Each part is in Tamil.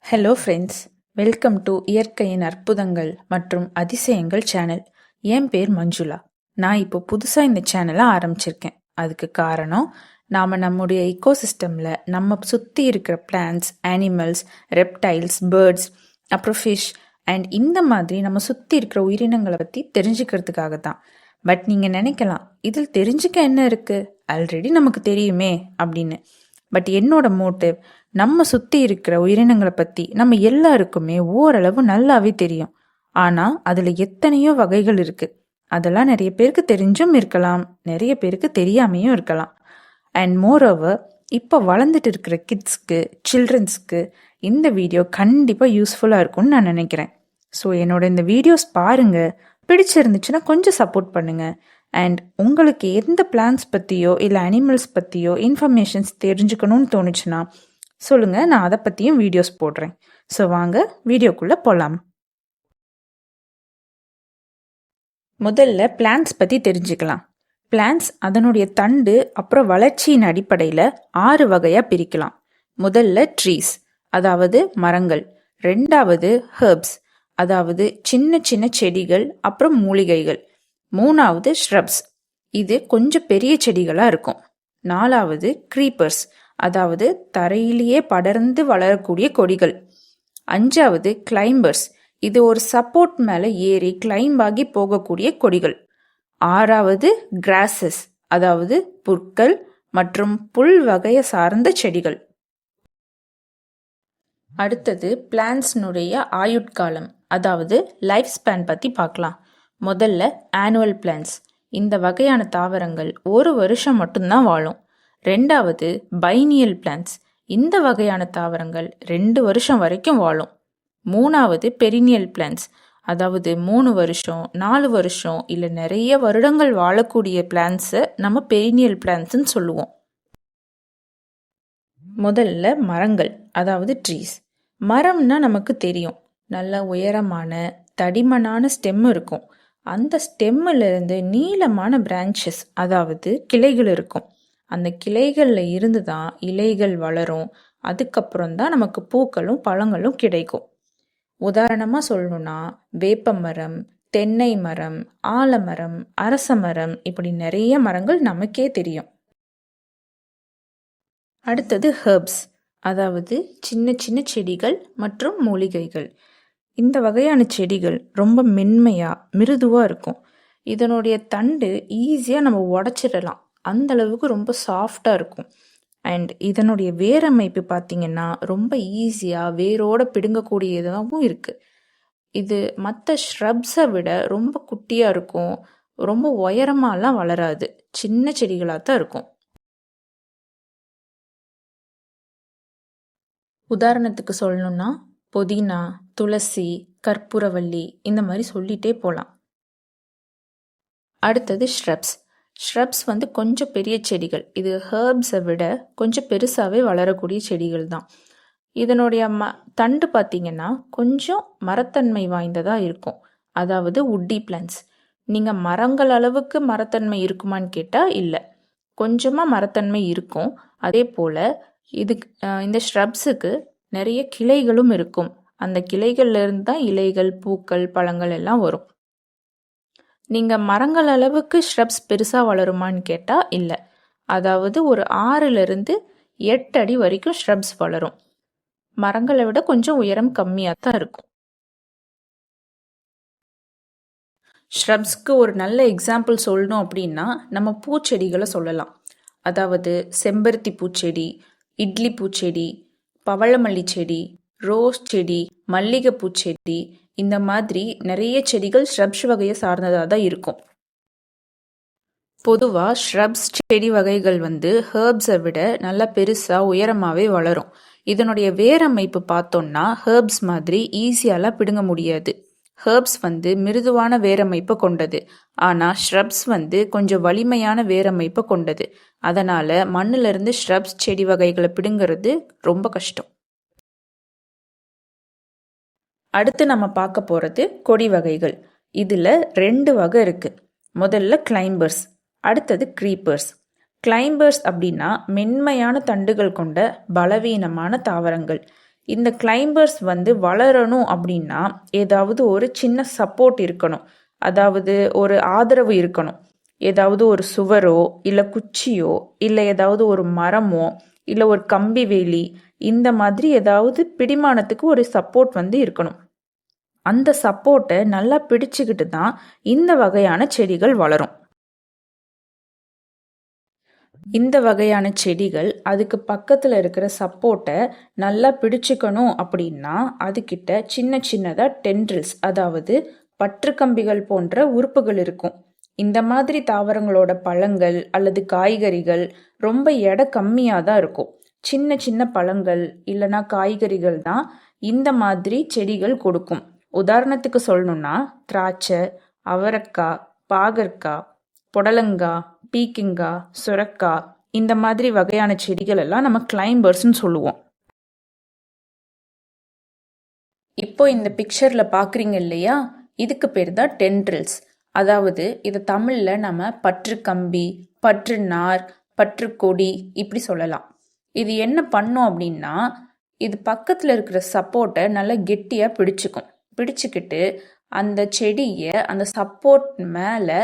ஹலோ ஃப்ரெண்ட்ஸ், வெல்கம் டு இயற்கையின் அற்புதங்கள் மற்றும் அதிசயங்கள் சேனல். என் பேர் மஞ்சுளா. நான் இப்போ புதுசாக இந்த சேனலை ஆரம்பிச்சிருக்கேன். அதுக்கு காரணம், நாம் நம்முடைய இக்கோசிஸ்டமில் நம்ம சுற்றி இருக்கிற பிளான்ட்ஸ், அனிமல்ஸ், ரெப்டைல்ஸ், பேர்ட்ஸ், அப்புறம் ஃபிஷ் அண்ட் இந்த மாதிரி நம்ம சுற்றி இருக்கிற உயிரினங்களை பற்றி தெரிஞ்சுக்கிறதுக்காக தான். பட் நீங்கள் நினைக்கலாம், இதில் தெரிஞ்சுக்க என்ன இருக்குது, ஆல்ரெடி நமக்கு தெரியுமே அப்படின்னு. பட் என்னோட மோட்டிவ், நம்ம சுற்றி இருக்கிற உயிரினங்களை பற்றி நம்ம எல்லாருக்குமே ஓரளவு நல்லாவே தெரியும். ஆனால் அதில் எத்தனையோ வகைகள் இருக்குது. அதெல்லாம் நிறைய பேருக்கு தெரிஞ்சும் இருக்கலாம், நிறைய பேருக்கு தெரியாமையும் இருக்கலாம். அண்ட் மோரோவர், இப்போ வளர்ந்துட்டு இருக்கிற கிட்ஸ்க்கு, சில்ட்ரன்ஸ்க்கு இந்த வீடியோ கண்டிப்பாக யூஸ்ஃபுல்லாக இருக்கும்னு நான் நினைக்கிறேன். ஸோ என்னோட இந்த வீடியோஸ் பாருங்கள், பிடிச்சிருந்துச்சுன்னா கொஞ்சம் சப்போர்ட் பண்ணுங்கள். அண்ட் உங்களுக்கு எந்த பிளான்ஸ் பற்றியோ இல்லை அனிமல்ஸ் பற்றியோ இன்ஃபர்மேஷன்ஸ் தெரிஞ்சுக்கணும்னு தோணுச்சுன்னா சொல்லுங்கள், நான் அதை பற்றியும் வீடியோஸ் போடுறேன். ஸோ வாங்க வீடியோக்குள்ளே போகலாம். முதல்ல பிளான்ஸ் பற்றி தெரிஞ்சுக்கலாம். பிளான்ஸ் அதனுடைய தண்டு அப்புறம் வளர்ச்சியின் அடிப்படையில் 6 வகையாக பிரிக்கலாம். முதல்ல ட்ரீஸ், அதாவது மரங்கள். ரெண்டாவது ஹெர்ப்ஸ், அதாவது சின்ன சின்ன செடிகள் அப்புறம் மூலிகைகள். மூணாவது ஷ்ரப்ஸ், இது கொஞ்சம் பெரிய செடிகளாக இருக்கும். நாலாவது க்ரீப்பர்ஸ், அதாவது தரையிலேயே படர்ந்து வளரக்கூடிய கொடிகள். அஞ்சாவது கிளைம்பர்ஸ், இது ஒரு சப்போர்ட் மேலே ஏறி கிளைம்ப் ஆகி போகக்கூடிய கொடிகள். ஆறாவது கிராசஸ், அதாவது புற்கள் மற்றும் புல் வகையை சார்ந்த செடிகள். அடுத்தது பிளான்ட்ஸ்னுடைய ஆயுட்காலம், அதாவது லைஃப் ஸ்பேன் பற்றி பார்க்கலாம். முதல்ல ஆனுவல் பிளான்ட்ஸ், இந்த வகையான தாவரங்கள் 1 வருஷம் மட்டும்தான் வாழும். ரெண்டாவது பைனியல் பிளான்ட்ஸ், இந்த வகையான தாவரங்கள் 2 வருஷம் வரைக்கும் வாழும். மூணாவது பெரினியல் பிளான்ட்ஸ், அதாவது 3 வருஷம் 4 வருஷம் இல்லை நிறைய வருடங்கள் வாழக்கூடிய பிளான்ட்ஸை நம்ம பெரினியல் பிளான்ட்ஸ்ன்னு சொல்லுவோம். முதல்ல மரங்கள், அதாவது ட்ரீஸ். மரம்னா நமக்கு தெரியும், நல்ல உயரமான தடிமனான ஸ்டெம் இருக்கும். அந்த ஸ்டெம்மிலிருந்து நீளமான பிரான்ச்சஸ், அதாவது கிளைகள் இருக்கும். அந்த கிளைகளில் இருந்து தான் இலைகள் வளரும். அதுக்கப்புறம் தான் நமக்கு பூக்களும் பழங்களும் கிடைக்கும். உதாரணமாக சொல்லணும்னா வேப்ப மரம், தென்னை மரம், ஆலமரம், அரச மரம், இப்படி நிறைய மரங்கள் நமக்கே தெரியும். அடுத்தது ஹெர்ப்ஸ், அதாவது சின்ன சின்ன செடிகள் மற்றும் மூலிகைகள். இந்த வகையான செடிகள் ரொம்ப மென்மையாக மிருதுவாக இருக்கும். இதனுடைய தண்டு ஈஸியாக நம்ம உடச்சிடலாம், அந்த அளவுக்கு ரொம்ப சாஃப்டாக இருக்கும். அண்ட் இதனுடைய வேரமைப்பு பார்த்திங்கன்னா ரொம்ப ஈஸியாக வேரோட பிடுங்கக்கூடியதாகவும் இருக்குது. இது மற்ற ஷ்ரப்ஸை விட ரொம்ப குட்டியாக இருக்கும், ரொம்ப உயரமாலாம் வளராது, சின்ன செடிகளாக தான் இருக்கும். உதாரணத்துக்கு சொல்லணும்னா புதினா, துளசி, கற்பூரவள்ளி, இந்த மாதிரி சொல்லிட்டே போகலாம். அடுத்தது ஷ்ரப்ஸ். ஷ்ரப்ஸ் கொஞ்சம் பெரிய செடிகள். இது ஹெர்ப்ஸை விட கொஞ்சம் பெருசாகவே வளரக்கூடிய செடிகள் தான். இதனுடைய தண்டு பார்த்திங்கன்னா கொஞ்சம் மரத்தன்மை வாய்ந்ததாக இருக்கும், அதாவது உட்டி பிளான்ட்ஸ். நீங்கள் மரங்கள் அளவுக்கு மரத்தன்மை இருக்குமான்னு கேட்டால் இல்லை, கொஞ்சமாக மரத்தன்மை இருக்கும். அதே போல் இந்த ஷ்ரப்ஸுக்கு நிறைய கிளைகளும் இருக்கும். அந்த கிளைகள்ல இருந்து தான் இலைகள், பூக்கள், பழங்கள் எல்லாம் வரும். நீங்கள் மரங்கள் அளவுக்கு ஷ்ரப்ஸ் பெருசாக வளருமான்னு கேட்டால் இல்லை, அதாவது ஒரு 6லிருந்து 8 அடி வரைக்கும் ஷ்ரப்ஸ் வளரும். மரங்களை விட கொஞ்சம் உயரம் கம்மியாக தான் இருக்கும். ஷ்ரப்ஸ்க்கு ஒரு நல்ல எக்ஸாம்பிள் சொல்லணும் அப்படின்னா நம்ம பூச்செடிகளை சொல்லலாம். அதாவது செம்பருத்தி பூச்செடி, இட்லி பூச்செடி, பவளமல்லி செடி, ரோஸ் செடி, மல்லிகைப்பூ செடி, இந்த மாதிரி நிறைய செடிகள் ஷ்ரப்ஸ் வகையை சார்ந்ததாக தான் இருக்கும். பொதுவாக ஷ்ரப்ஸ் செடி வகைகள் ஹெர்ப்ஸை விட நல்லா பெருசாக உயரமாகவே வளரும். இதனுடைய வேரமைப்பு பார்த்தோம்னா ஹெர்ப்ஸ் மாதிரி ஈஸியாலாம் பிடுங்க முடியாது. ஹெர்ப்ஸ் மிருதுவான வேரமைப்பை கொண்டது, ஆனால் ஷ்ரப்ஸ் கொஞ்சம் வலிமையான வேரமைப்பை கொண்டது. அதனால் மண்ணிலிருந்து ஷ்ரப்ஸ் செடி வகைகளை பிடுங்கிறது ரொம்ப கஷ்டம். அடுத்து நம்ம பார்க்க போகிறது கொடி வகைகள். இதில் 2 வகை இருக்குது. முதல்ல கிளைம்பர்ஸ், அடுத்தது க்ரீப்பர்ஸ். கிளைம்பர்ஸ் அப்படின்னா மென்மையான தண்டுகள் கொண்ட பலவீனமான தாவரங்கள். இந்த கிளைம்பர்ஸ் வளரணும் அப்படின்னா ஏதாவது ஒரு சின்ன சப்போர்ட் இருக்கணும், அதாவது ஒரு ஆதரவு இருக்கணும். ஏதாவது ஒரு சுவரோ இல்லை குச்சியோ இல்லை ஏதாவது ஒரு மரமோ இல்லை ஒரு கம்பி வேலி, இந்த மாதிரி ஏதாவது பிடிமானத்துக்கு ஒரு சப்போர்ட் இருக்கணும். அந்த சப்போர்ட்டை நல்லா பிடிச்சுக்கிட்டு தான் இந்த வகையான செடிகள் வளரும். இந்த வகையான செடிகள் அதுக்கு பக்கத்தில் இருக்கிற சப்போர்ட்டை நல்லா பிடிச்சுக்கணும் அப்படின்னா அதுகிட்ட சின்ன சின்னதாக டென்ட்ரில்ஸ், அதாவது பற்றுக்கம்பிகள் போன்ற உறுப்புகள் இருக்கும். இந்த மாதிரி தாவரங்களோட பழங்கள் அல்லது காய்கறிகள் ரொம்ப எடை கம்மியாக தான் இருக்கும். சின்ன சின்ன பழங்கள் இல்லைனா காய்கறிகள் தான் இந்த மாதிரி செடிகள் கொடுக்கும். உதாரணத்துக்கு சொல்லணும்னா திராட்சை, அவரைக்காய், பாகற்காய், புடலங்காய், பீக்கிங்காய், சுரக்காய், இந்த மாதிரி வகையான செடிகள் எல்லாம் நம்ம கிளைம்பர்ஸ்ன்னு சொல்லுவோம். இப்போ இந்த பிக்சரில் பார்க்குறீங்க இல்லையா, இதுக்கு பேர் தான் டென்ட்ரில்ஸ். அதாவது இதை தமிழில் நம்ம பற்று கம்பி, பற்று நார், பற்று கொடி இப்படி சொல்லலாம். இது என்ன பண்ணும் அப்படின்னா, இது பக்கத்தில் இருக்கிற சப்போர்ட்டை நல்லா கெட்டியாக பிடிச்சிக்கிட்டு அந்த செடியை அந்த சப்போர்ட் மேலே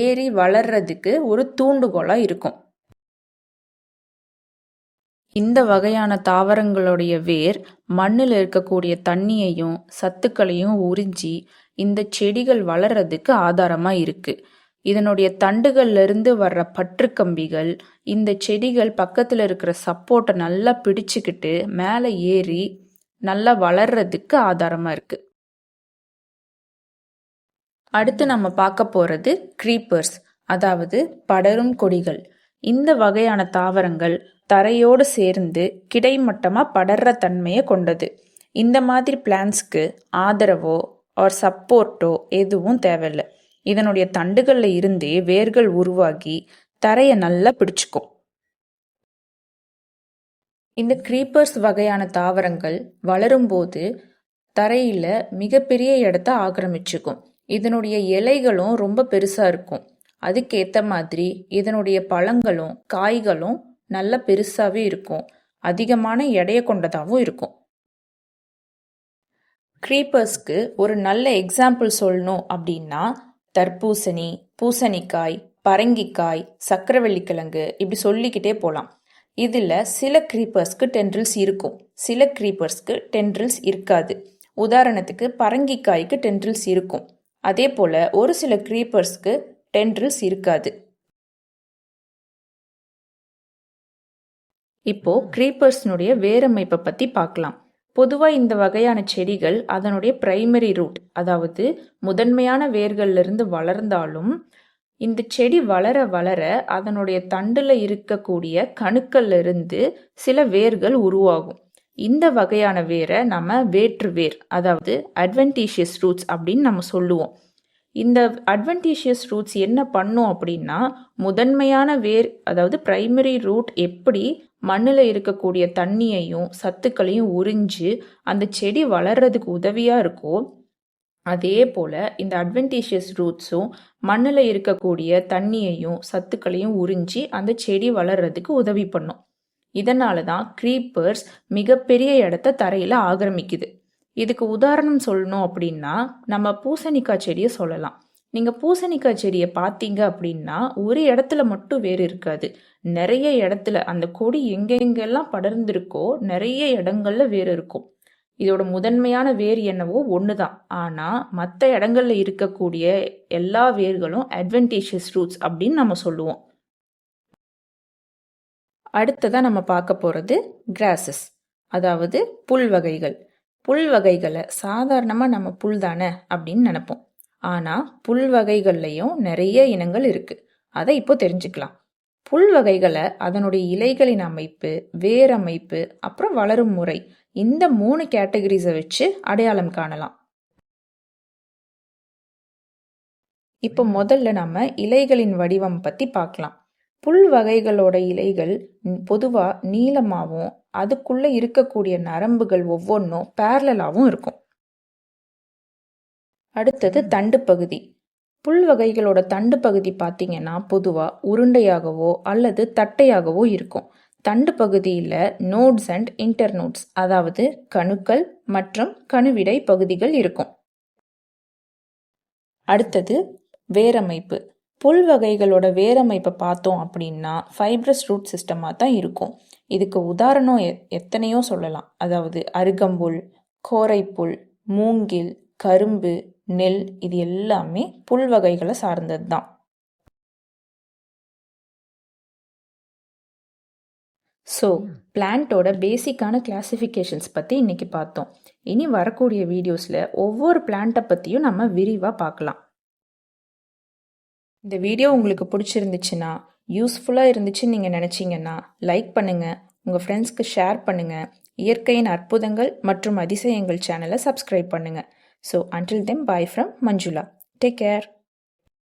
ஏறி வளர்றதுக்கு ஒரு தூண்டுகோலாக இருக்கும். இந்த வகையான தாவரங்களுடைய வேர் மண்ணில் இருக்கக்கூடிய தண்ணியையும் சத்துக்களையும் உறிஞ்சி இந்த செடிகள் வளர்றதுக்கு ஆதாரமாக இருக்கு. இதனுடைய தண்டுகள்ல இருந்து வர்ற பற்றுக்கம்பிகள் இந்த செடிகள் பக்கத்தில் இருக்கிற சப்போர்ட்டை நல்லா பிடிச்சுக்கிட்டு மேலே ஏறி நல்லா வளர்றதுக்கு ஆதாரமாக இருக்கு. அடுத்து நம்ம பார்க்க போறது கிரீப்பர்ஸ், அதாவது படரும் கொடிகள். இந்த வகையான தாவரங்கள் தரையோடு சேர்ந்து கிடைமட்டமாக படர்ற தன்மையை கொண்டது. இந்த மாதிரி பிளான்ஸ்க்கு ஆதரவோ ஆர் சப்போர்ட்டோ எதுவும் தேவையில்லை. இதனுடைய தண்டுகளில் இருந்தே வேர்கள் உருவாகி தரையை நல்லா பிடிச்சுக்கும். இந்த கிரீப்பர்ஸ் வகையான தாவரங்கள் வளரும்போது தரையில் மிகப்பெரிய இடத்த ஆக்கிரமிச்சுக்கும். இதனுடைய இலைகளும் ரொம்ப பெருசாக இருக்கும். அதுக்கேற்ற மாதிரி இதனுடைய பழங்களும் காய்களும் நல்ல பெருசாகவே இருக்கும். அதிகமான எடையை கொண்டதாகவும் இருக்கும். க்ரீப்பர்ஸ்க்கு ஒரு நல்ல எக்ஸாம்பிள் சொல்லணும் அப்படின்னா தர்பூசணி, பூசணிக்காய், பரங்கிக்காய், சக்கரவள்ளிக்கிழங்கு இப்படி சொல்லிக்கிட்டே போகலாம். இதில் சில க்ரீப்பர்ஸ்க்கு டென்ட்ரில்ஸ் இருக்கும், சில க்ரீப்பர்ஸ்க்கு டென்ட்ரில்ஸ் இருக்காது. உதாரணத்துக்கு பரங்கிக்காய்க்கு டென்ட்ரில்ஸ் இருக்கும், அதே போல் ஒரு சில க்ரீப்பர்ஸ்க்கு டென்ட்ரில்ஸ் இருக்காது. இப்போ க்ரீப்பர்ஸ்னுடைய வேரமைப்பை பற்றி பார்க்கலாம். பொதுவாக இந்த வகையான செடிகள் அதனுடைய பிரைமரி ரூட், அதாவது முதன்மையான வேர்களிலிருந்து வளர்ந்தாலும் இந்த செடி வளர வளர அதனுடைய தண்டில் இருக்கக்கூடிய கணுக்கள்ல இருந்து சில வேர்கள் உருவாகும். இந்த வகையான வேரை நம்ம வேற்று வேர், அதாவது அட்வென்டிஷியஸ் ரூட்ஸ் அப்படின்னு நம்ம சொல்லுவோம். இந்த அட்வென்டிஷியஸ் ரூட்ஸ் என்ன பண்ணும் அப்படின்னா, முதன்மையான வேர் அதாவது பிரைமரி ரூட் எப்படி மண்ணில் இருக்கக்கூடிய தண்ணியையும் சத்துக்களையும் உறிஞ்சு அந்த செடி வளர்றதுக்கு உதவியாக இருக்கோ, அதே போல் இந்த அட்வென்டிஷியஸ் ரூட்ஸும் மண்ணில் இருக்கக்கூடிய தண்ணியையும் சத்துக்களையும் உறிஞ்சி அந்த செடி வளர்றதுக்கு உதவி பண்ணும். இதனால தான் க்ரீப்பர்ஸ் மிகப்பெரிய இடத்த தரையில் ஆக்கிரமிக்குது. இதுக்கு உதாரணம் சொல்லணும் அப்படின்னா நம்ம பூசணிக்காய் செடியை சொல்லலாம். நீங்கள் பூசணிக்காய் செடியை பார்த்தீங்க அப்படின்னா ஒரு இடத்துல மட்டும் வேர் இருக்காது, நிறைய இடத்துல அந்த கொடி எங்கெங்கெல்லாம் படர்ந்திருக்கோ நிறைய இடங்கள்ல வேர் இருக்கும். இதோட முதன்மையான வேர் என்னவோ ஒன்று தான், ஆனால் மற்ற இடங்கள்ல இருக்கக்கூடிய எல்லா வேர்களும் அட்வென்டிஷியஸ் ரூட்ஸ் அப்படின்னு நம்ம சொல்லுவோம். அடுத்ததான் நம்ம பார்க்க போகிறது கிராசஸ், அதாவது புல் வகைகள். புல் வகைகளை சாதாரணமாக நம்ம புல் தானே அப்படின்னு நினைப்போம். ஆனால் புல் வகைகள்லையும் நிறைய இனங்கள் இருக்குது. அதை இப்போ தெரிஞ்சுக்கலாம். புல் வகைகளை அதனுடைய இலைகளின் அமைப்பு, வேர் அமைப்பு, அப்புறம் வளரும் முறை, இந்த 3 கேட்டகரிஸை வச்சு அடையாளம் காணலாம். இப்போ முதல்ல நம்ம இலைகளின் வடிவம் பற்றி பார்க்கலாம். புல் வகைகளோட இலைகள் பொதுவாக நீளமாகவும் அதுக்குள்ளே இருக்கக்கூடிய நரம்புகள் ஒவ்வொன்றும் பேரலாகவும் இருக்கும். அடுத்தது தண்டு பகுதி. புல் வகைகளோட தண்டு பகுதி பார்த்தீங்கன்னா பொதுவாக உருண்டையாகவோ அல்லது தட்டையாகவோ இருக்கும். தண்டு பகுதியில் நோட்ஸ் அண்ட் இன்டர்நோட்ஸ், அதாவது கணுக்கள் மற்றும் கணுவிடை பகுதிகள் இருக்கும். அடுத்தது வேரமைப்பு. புல் வகைகளோட வேரமைப்பை பார்த்தோம் அப்படின்னா ஃபைப்ரஸ் ரூட் சிஸ்டமாக தான் இருக்கும். இதுக்கு உதாரணம் எத்தனையோ சொல்லலாம். அதாவது அருகம்புல், கோரைப்புல், மூங்கில், கரும்பு, நெல், இது எல்லாமே புல் வகைகளை சார்ந்தது தான். ஸோ பிளான்ட்டோட பேசிக்கான கிளாசிஃபிகேஷன்ஸ் பற்றி இன்றைக்கி பார்த்தோம். இனி வரக்கூடிய வீடியோஸில் ஒவ்வொரு பிளான்ட்டை பற்றியும் நம்ம விரிவாக பார்க்கலாம். இந்த வீடியோ உங்களுக்கு பிடிச்சிருந்துச்சுன்னா, யூஸ்ஃபுல்லாக இருந்துச்சுன்னு நீங்கள் நினச்சிங்கன்னா லைக் பண்ணுங்கள், உங்கள் ஃப்ரெண்ட்ஸ்க்கு ஷேர் பண்ணுங்கள். இயற்கையின் அற்புதங்கள் மற்றும் அதிசயங்கள் சேனலை சப்ஸ்கிரைப் பண்ணுங்கள். So until then, bye from Manjula. Take care.